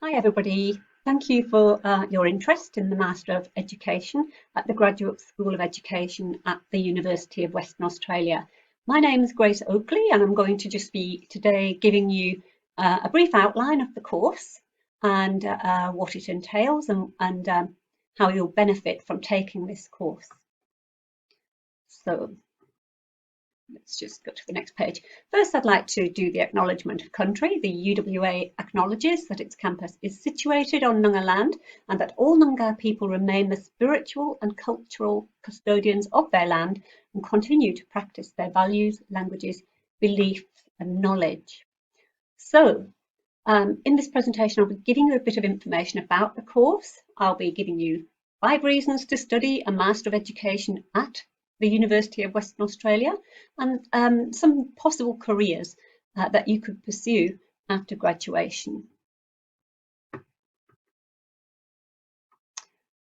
Hi everybody, thank you for your interest in the Master of Education at the Graduate School of Education at the University of Western Australia. My name is Grace Oakley and I'm going to just be today giving you a brief outline of the course and what it entails and how you'll benefit from taking this course. So let's just go to the next page. First, I'd like to do the acknowledgement of country. The UWA acknowledges that its campus is situated on Noongar land and that all Noongar people remain the spiritual and cultural custodians of their land and continue to practice their values, languages, beliefs and knowledge. So, in this presentation, I'll be giving you a bit of information about the course. I'll be giving you 5 reasons to study a Master of Education at the University of Western Australia and some possible careers that you could pursue after graduation.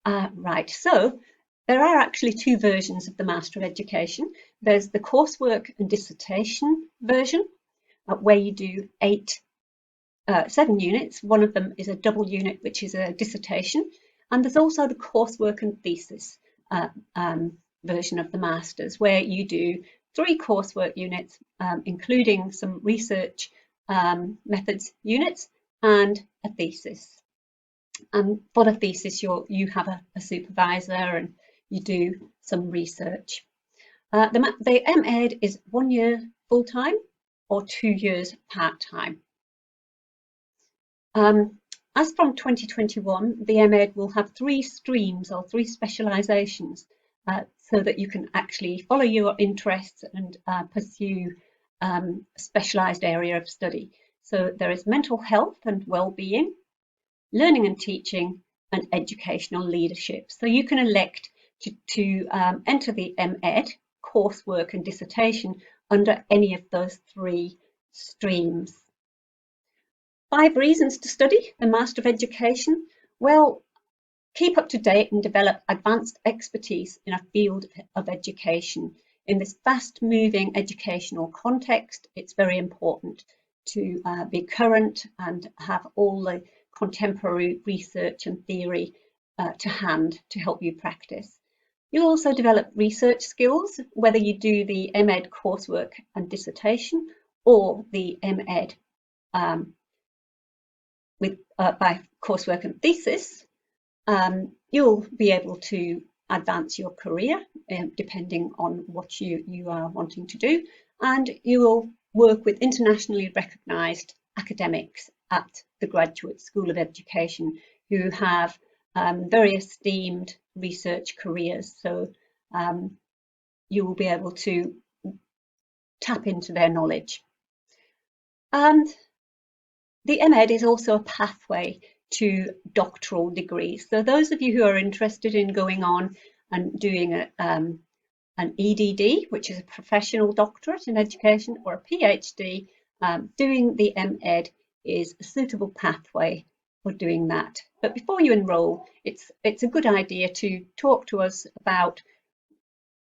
Right, so there are actually 2 versions of the Master of Education. There's the coursework and dissertation version where you do 7 units. One of them is a double unit, which is a dissertation. And there's also the coursework and thesis version of the Masters, where you do 3 coursework units, including some research methods units and a thesis. And for the thesis, you have a supervisor and you do some research. The MEd is 1 year full-time or 2 years part-time. As from 2021, the MEd will have 3 streams or 3 specialisations so that you can actually follow your interests and pursue a specialised area of study. So there is mental health and well-being, learning and teaching, and educational leadership. So you can elect to enter the MEd, coursework and dissertation under any of those 3 streams. 5 reasons to study the Master of Education. Well, keep up to date and develop advanced expertise in a field of education. In this fast-moving educational context, it's very important to be current and have all the contemporary research and theory to hand to help you practice. You'll also develop research skills, whether you do the MEd coursework and dissertation or the MEd by coursework and thesis. You'll be able to advance your career depending on what you are wanting to do, and you will work with internationally recognised academics at the Graduate School of Education who have very esteemed research careers. So you will be able to tap into their knowledge. And the MEd is also a pathway to doctoral degrees. So those of you who are interested in going on and doing an EDD, which is a professional doctorate in education, or a PhD, doing the MEd is a suitable pathway for doing that. But before you enrol, it's a good idea to talk to us about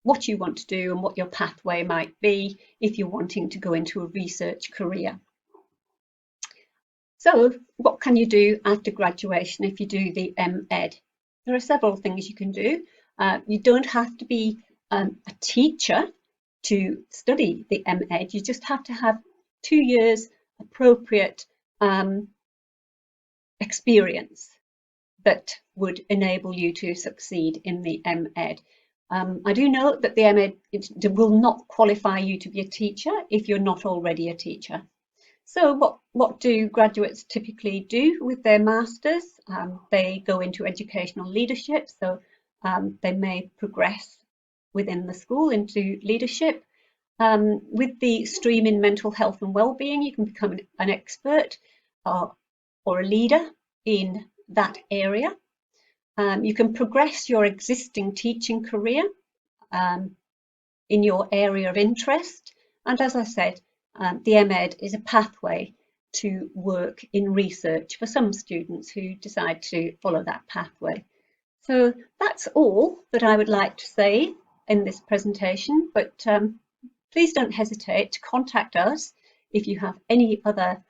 what you want to do and what your pathway might be if you're wanting to go into a research career. So what can you do after graduation if you do the MEd? There are several things you can do. You don't have to be a teacher to study the MEd. You just have to have 2 years appropriate experience that would enable you to succeed in the MEd. I do note that the MEd will not qualify you to be a teacher if you're not already a teacher. So what do graduates typically do with their masters? They go into educational leadership, so they may progress within the school into leadership. With the stream in mental health and well-being, you can become an expert or a leader in that area. You can progress your existing teaching career in your area of interest. And as I said, the MEd is a pathway to work in research for some students who decide to follow that pathway. So that's all that I would like to say in this presentation, but please don't hesitate to contact us if you have any other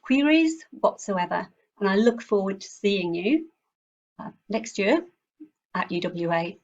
queries whatsoever, and I look forward to seeing you next year at UWA.